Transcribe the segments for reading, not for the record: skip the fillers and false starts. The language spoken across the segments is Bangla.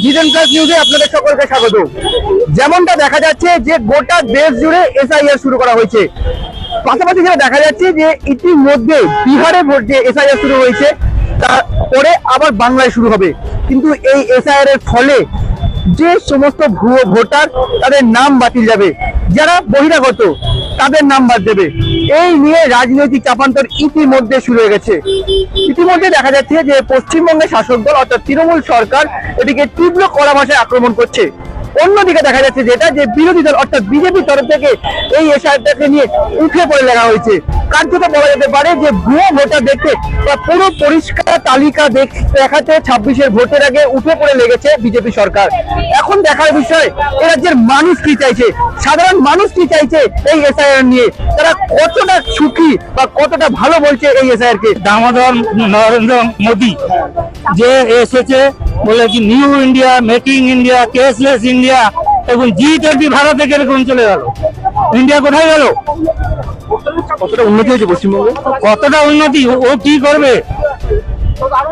ডিজেন প্লাস নিউজে আপনাদের সকলকে স্বাগত। যেমনটা দেখা যাচ্ছে যে গোটা দেশ জুড়ে এসআইআর শুরু করা হয়েছে, পাশাপাশি যেটা দেখা যাচ্ছে যে ইতিমধ্যে বিহারে ভোট যে এসআইআর শুরু হয়েছে তারপরে আবার বাংলায় শুরু হবে। কিন্তু এই এসআইআর এর ফলে যে সমস্ত ভুয়ো ভোটার তাদের নাম বাতিল যাবে, যারা বহিরাগত তাদের নাম বাদ দেবে, এই নিয়ে রাজনৈতিক চাপান্তর ইতিমধ্যে শুরু হয়ে গেছে। ইতিমধ্যে দেখা যাচ্ছে যে পশ্চিমবঙ্গের শাসক দল অর্থাৎ তৃণমূল সরকার এটিকে তীব্র কড়া ভাষায় আক্রমণ করছে। অন্যদিকে দেখা যাচ্ছে যেটা যে বিরোধী দল অর্থাৎ বিজেপির তরফ থেকে এই এসআইআরটাকে নিয়ে উঠে পড়ে লেখা হয়েছে। কার্যত বলা যেতে পারে যে ভুয়ো ভোটার দেখতে বা পুরো পরিষ্কার তালিকা দেখাতে 26-এর ভোটের আগে উঠে পড়ে লেগেছে বিজেপি সরকার। এখন দেখার বিষয় এ রাজ্যের মানুষ কি চাইছে, সাধারণ মানুষ কি চাইছে এই এসআইআর নিয়ে, তারা কতটা সুখী বা কতটা ভালো বলছে এই এসআইআর কে। দামোদর নরেন্দ্র মোদী যে এসেছে বলে কি new India, making India, cashless India, এবং G20 ভারতে কিরকম চলে গেল, ইন্ডিয়া কোথায় গেল? কতটা উন্নতি হয়েছে পশ্চিমবঙ্গে, কতটা উন্নতি? ও কি করবে?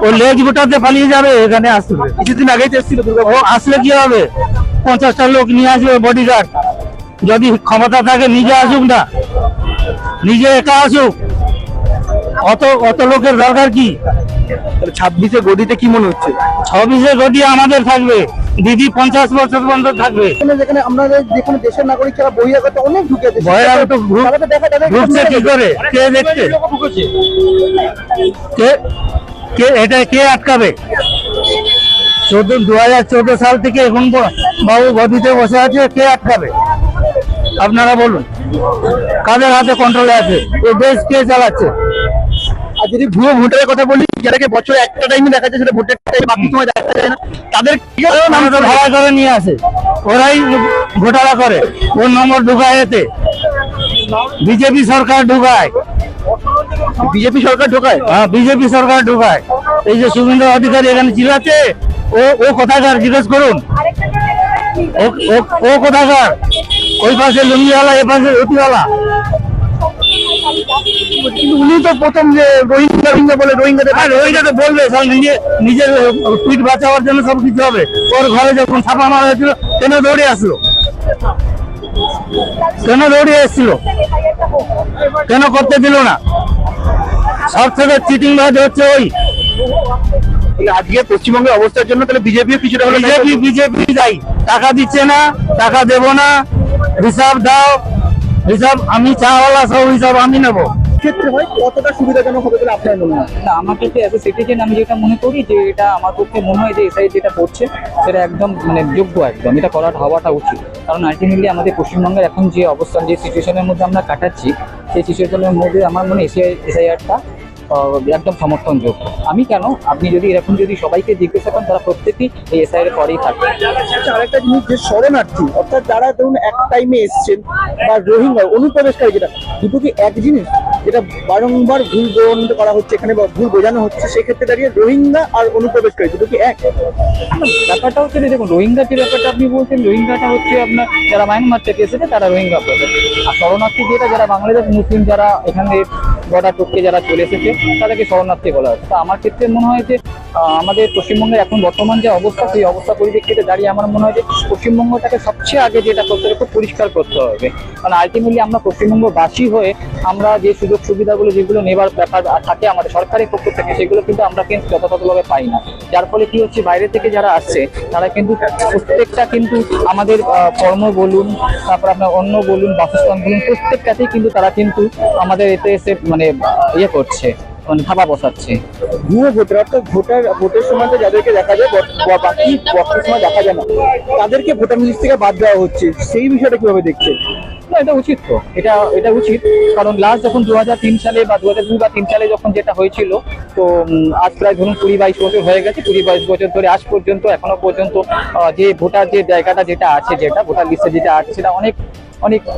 ও লেজ গোটাতে পালিয়ে যাবে, এখানে আসবে। কিছুদিন আগেই তো এসেছিল ও আসলে কি হবে? 50টা লোক নিয়ে আসবে বডিগার্ড। যদি ক্ষমতা থাকে নিজে আসুক না, নিজে একা আসুক, অত লোকের দরকার কি? 26-এর গদিতে কি মনে হচ্ছে? 26-এর গদি আমাদের থাকবে, দিদি 50 বছর পর্যন্ত থাকবে। যেখানে আমাদের যেখানে দেশের নাগরিক ছাড়া বহিরাগত অনেক ঢুকে আছে, বহিরাগত ঢুকছে কি করে? কে দেখছে? এটা কে আটকাবে? 2014 সাল থেকে এখন বাবু গদিতে বসে আছে, কে আটকাবে? আপনারা বলুন, কাদের হাতে কন্ট্রোলে আছে? এই দেশ কে চালাচ্ছে? আর যদি ভুয়ো ভোটারের কথা বলি, যাদেরকে বছরে একটা টাইমে দেখা যায়, সেটা ভোটের টাইমে বাকি সময় দেখা যায় না, তাদের তো ভাড়া করে নিয়ে আসে, ওরাই ঘোটালা করে, ওর নম্বর ঢুকায়, এতে বিজেপি সরকার ঢুকায়। বিজেপি সরকার ঢোকায়? হ্যাঁ, বিজেপি সরকার ঢুকায়। এই যে শুভেন্দু অধিকারী এখানে চিল্লাচ্ছে, ও কোথাকার জিজ্ঞেস করুন, ও কোথাকার? ওই পাশে লুঙ্গিওয়ালা, এ পাশে রুটিওয়ালা। কিন্তু উনি তো প্রথম যে রোহিঙ্গা বলে, রোহিঙ্গাতে বলবে নিজের পিঠ বাঁচাবার জন্য সবকিছু হবে। ওর ঘরে যখন ছাপা মারা হয়েছিল, কেন দৌড়ে আসলো? কেন দৌড়ে এসেছিল? কেন করতে দিল না? সব থেকে চিটিং বাজ হচ্ছে ওই। আজকে পশ্চিমবঙ্গের অবস্থার জন্য তাহলে বিজেপি কিছুটা হলো বিজেপি যাই, টাকা দিচ্ছে না, টাকা দেবো না, হিসাব দাও, হিসাব আমি চাওয়ালা, সব হিসাব আমি নেবো। ক্ষেত্রে হয় কতটা সুবিধাজনক হবে বলে আপনার মনে হয়? না, আমার ক্ষেত্রে অ্যাজ এ সিটিজেন আমি যেটা মনে করি যে এটা আমার পক্ষে মনে হয় যে এসআই যেটা করছে সেটা একদম যোগ্য, একদম এটা হওয়াটা উচিত। কারণ আলটিমেটলি আমাদের পশ্চিমবঙ্গের এখন যে অবস্থান, যে সিচুয়েশনের মধ্যে আমরা কাটাচ্ছি, সেই সিচুয়েশনের মধ্যে আমার মনে হয় এসআইআরটা একদম সমর্থনযোগ্য। আমি কেন, আপনি যদি এরকম যদি সবাইকে জিজ্ঞাসা করেন, তারা প্রত্যেকেই এই এসআইআর পরেই থাকবে। আরেকটা জিনিস, যে শরণার্থী অর্থাৎ যারা ধরুন এক টাইমে এসছেন, বা রোহিঙ্গা অনুপ্রবেশকারী, যেটা দুটো কি এক জিনিস? যেটা বারংবার ভুল বর্ণিত করা হচ্ছে এখানে বা ভুল বোঝানো হচ্ছে, সেক্ষেত্রে দাঁড়িয়ে রোহিঙ্গা আর অনুপ্রবেশকারী দুটো কি এক? ব্যাপারটা হচ্ছে যে দেখুন, রোহিঙ্গা যে ব্যাপারটা আপনি বলছেন, রোহিঙ্গাটা হচ্ছে আপনার যারা মায়ানমার থেকে এসেছে তারা রোহিঙ্গা পাবে, আর শরণার্থী যেটা যারা বাংলাদেশ মুসলিম যারা এখানে বর্ডার টপকে যারা চলে এসেছে তাদেরকে শরণার্থী বলা হয়। তো আমার ক্ষেত্রে মনে হয় যে আমাদের পশ্চিমবঙ্গের এখন বর্তমান যে অবস্থা, সেই অবস্থা পরিপ্রেক্ষিতে দাঁড়িয়ে আমার মনে হয় যে পশ্চিমবঙ্গটাকে সবচেয়ে আগে যেটা করতে হবে, খুব পরিষ্কার করতে হবে। কারণ আলটিমেটলি আমরা পশ্চিমবঙ্গবাসী হয়ে আমরা যে সুযোগ সুবিধাগুলো যেগুলো নেবার ব্যাপার থাকে আমাদের সরকারের পক্ষ থেকে, সেগুলো কিন্তু আমরা কিন্তু যথাযথভাবে পাই না। যার ফলে কি হচ্ছে, বাইরে থেকে যারা আসছে তারা কিন্তু প্রত্যেকটা কিন্তু আমাদের কর্ম বলুন, তারপর আপনার অন্য বলুন, বাসস্থান বলুন, প্রত্যেকটাতেই কিন্তু তারা কিন্তু আমাদের এতে এসে মানে ইয়ে করছে, মানে থাবা বসাচ্ছে। ভুয়ো ভোটার অর্থাৎ ভোটের সময় যাদেরকে দেখা যায়, বাকি ভোটের সময় দেখা যায় না, তাদেরকে ভোটার লিস্ট থেকে বাদ দেওয়া হচ্ছে, সেই বিষয়টা কিভাবে দেখছেন? না, এটা উচিত তো, এটা উচিত। কারণ লাস্ট যখন 2003 সালে বা 2002 বা 2003 সালে যখন যেটা হয়েছিল, তো আজ প্রায় ধরুন 20-22 বছর হয়ে গেছে। 20-22 বছর ধরে আজ পর্যন্ত এখনো পর্যন্ত যে ভোটার যে জায়গাটা যেটা আছে, যেটা ভোটার লিস্টে যেটা আছে, সেটা অনেক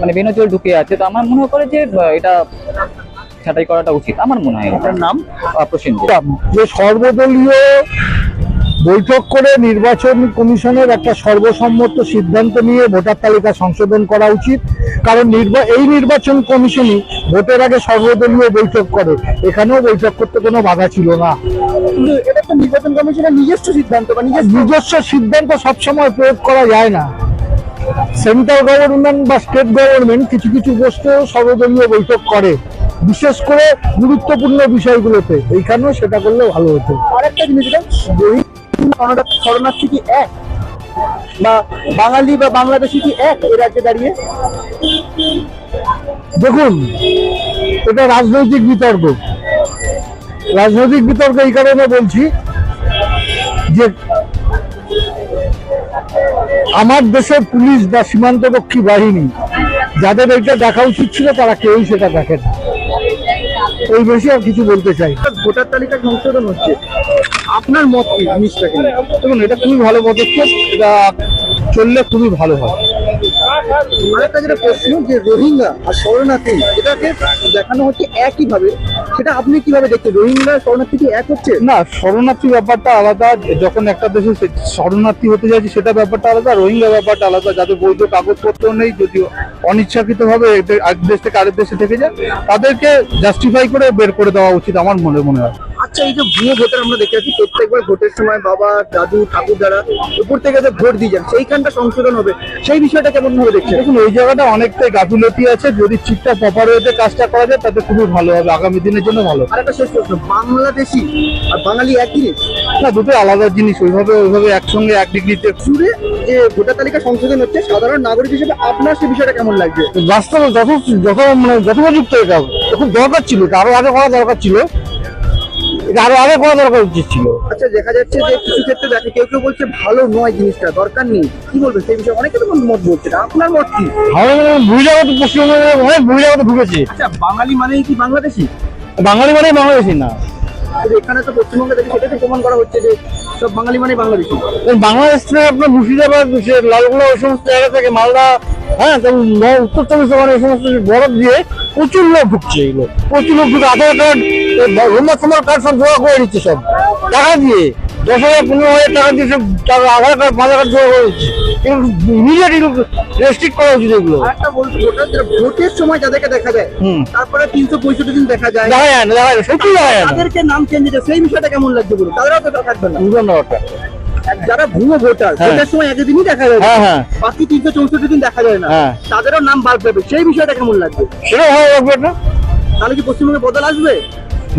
মানে বেনজল ঢুকে আছে। তো আমার মনে করে যে এটা ছাঁটাই করাটা উচিত, আমার মনে হয়। আপনার নাম? প্রসেনজিৎ। যে সর্বদলীয় বৈঠক করে নির্বাচন কমিশনের একটা সর্বসম্মত সিদ্ধান্ত নিয়ে ভোটার তালিকা সংশোধন করা উচিত, কারণ এই নির্বাচন কমিশনই ভোটের আগে সর্বদলীয় বৈঠক করে, এখানেও বৈঠক করতে কোনো বাধা ছিল না। কিন্তু এটা তো নির্বাচন কমিশনের নিজস্ব সিদ্ধান্ত বা নিজস্ব সিদ্ধান্ত সবসময় প্রয়োগ করা যায় না। সেন্ট্রাল গভর্নমেন্ট বা স্টেট গভর্নমেন্ট কিছু কিছু বস্তুও সর্বদলীয় বৈঠক করে, বিশেষ করে গুরুত্বপূর্ণ বিষয়গুলোতে। এইখানেও সেটা করলে ভালো হতো। আরেকটা জিনিস, রোহিঙ্গা শরণার্থী কি এক, বা বাঙালি বা বাংলাদেশি কি এক এই রাজ্যে দাঁড়িয়ে? দেখুন, এটা রাজনৈতিক বিতর্ক। রাজনৈতিক বিতর্ক এই কারণে বলছি যে আমার দেশের পুলিশ বা সীমান্তরক্ষী বাহিনী যাদের এটা দেখা উচিত ছিল তারা কেউই সেটা দেখেন। এই বেশি আর কিছু বলতে চাই। ভোটার তালিকা সংশোধন হচ্ছে, আপনার মত কি জিনিসটাকে নিয়ে? দেখুন, এটা খুবই ভালো পদক্ষেপ, এটা চললে খুবই ভালো হয়। আরেকটা যেটা প্রশ্ন, যে রোহিঙ্গা আর শরণার্থী এটাকে দেখানো হচ্ছে একই ভাবে, সেটা আপনি কিভাবে দেখছেন? রোহিঙ্গা শরণার্থী কি এক হচ্ছে? না, শরণার্থী ব্যাপারটা আলাদা। যখন একটা দেশে শরণার্থী হতে যাচ্ছে সেটা ব্যাপারটা আলাদা, রোহিঙ্গা ব্যাপারটা আলাদা। যাদের বৈধ কাগজপত্র নেই, যদিও অনিচ্ছাকৃতভাবে এক দেশ থেকে আরেক দেশে থেকে যায়, তাদেরকে জাস্টিফাই করে বের করে দেওয়া উচিত আমার মনে হয়। আচ্ছা, এই যে ভুয়ো ভোটার আমরা দেখে আছি, প্রত্যেকবার ভোটের সময় বাবা, দাদু, ঠাকুর দ্বারা উপর থেকে যে ভোট দিয়ে যান, সেইখানটা সংশোধন হবে, সেই বিষয়টা কেমন ভাবে দেখছেন? দেখুন, ওই জায়গাটা অনেকটাই গাফিলতি আছে। যদি ঠিকঠাক প্রপার ওয়েতে কাজটা করা যায় তাতে খুবই ভালো হবে, আগামী দিনের জন্য ভালো। আর একটা শেষ প্রশ্ন, বাংলাদেশি আর বাঙালি এক জিনিস না, দুটো আলাদা জিনিস। ওইভাবে একসঙ্গে এক ডিগ্রিতে জুড়ে যে ভোটার তালিকা সংশোধন হচ্ছে, সাধারণ নাগরিক হিসেবে আপনার সেই বিষয়টা কেমন লাগছে? বাস্তবে যথোপযুক্ত। এটা খুব দরকার ছিল, এটা আরো আগে করা দরকার ছিল, এটা আরো আগে করা দরকার উচিত ছিল। আচ্ছা, দেখা যাচ্ছে যে কিছু ক্ষেত্রে দেখে কেউ কেউ বলছে ভালো নয়, জিনিসটা দরকার নেই, কি বলবেন সেই বিষয়ে? অনেকে তো মত বলছে, আপনার মত কি? বহিরাগত পশ্চিমবঙ্গে অনেক বহিরাগত ঢুকেছে। আচ্ছা, বাঙালি মানেই কি বাংলাদেশি? বাঙালি মানে বাংলাদেশি না। এখানে তো পশ্চিমবঙ্গে দেখি সেটাকে প্রমাণ করা হচ্ছে যে সব বাঙালি মানে বাংলাদেশি। বাংলাদেশ থেকে আপনার মুর্শিদাবাদ, লালগোলা, ওই সমস্ত জায়গা থেকে মালদা, হ্যাঁ, উত্তর চব্বিশ পরগনা, এই সমস্ত বরফ দিয়ে প্রচুর লোক ঢুকছে। এগুলো প্রচুর লোক ঢুকে আধার কার্ড, তোমার কার্ড সব জোগাড় করে নিচ্ছে, সব টাকা দিয়ে 10,000 15,000 টাকা দিয়ে সব আধার কার্ড কার্ড জোগাড় করে দিচ্ছে। ইমিডিয়েট রেস্ট্রিক্ট করা উচিত এগুলো। একটা বলতে ভোটের সময় যাদেরকে দেখা যায়, তারপরে 365 দিন দেখা যায়, দেখা যায় না, সত্যি দেখা যায় না। তাদেরকে নাম চেঞ্জ হচ্ছে, সেই বিষয়টা কেমন লাগছে বলুন? তাদেরও তো থাকবে না। ব্যাপারটা যারা ভুয়ো ভোটার, ভোটের সময় একদিনই দেখা যায়, হ্যাঁ, বাকি 364 দিন দেখা যায় না, হ্যাঁ, তাদেরও নাম বাদ যাবে, সেই বিষয়টা কেমন লাগবে? সেটা ভালো লাগবে না। তাহলে কি পশ্চিমবঙ্গে বদল আসবে?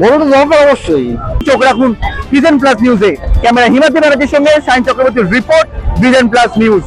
বড়টা দরকার অবশ্যই। চোখ রাখুন ভিশন প্লাস নিউজে। ক্যামেরা হিমাদ্রি ব্যানার্জির সঙ্গে সায়ন চক্রবর্তীর রিপোর্ট, ভিশন প্লাস নিউজ।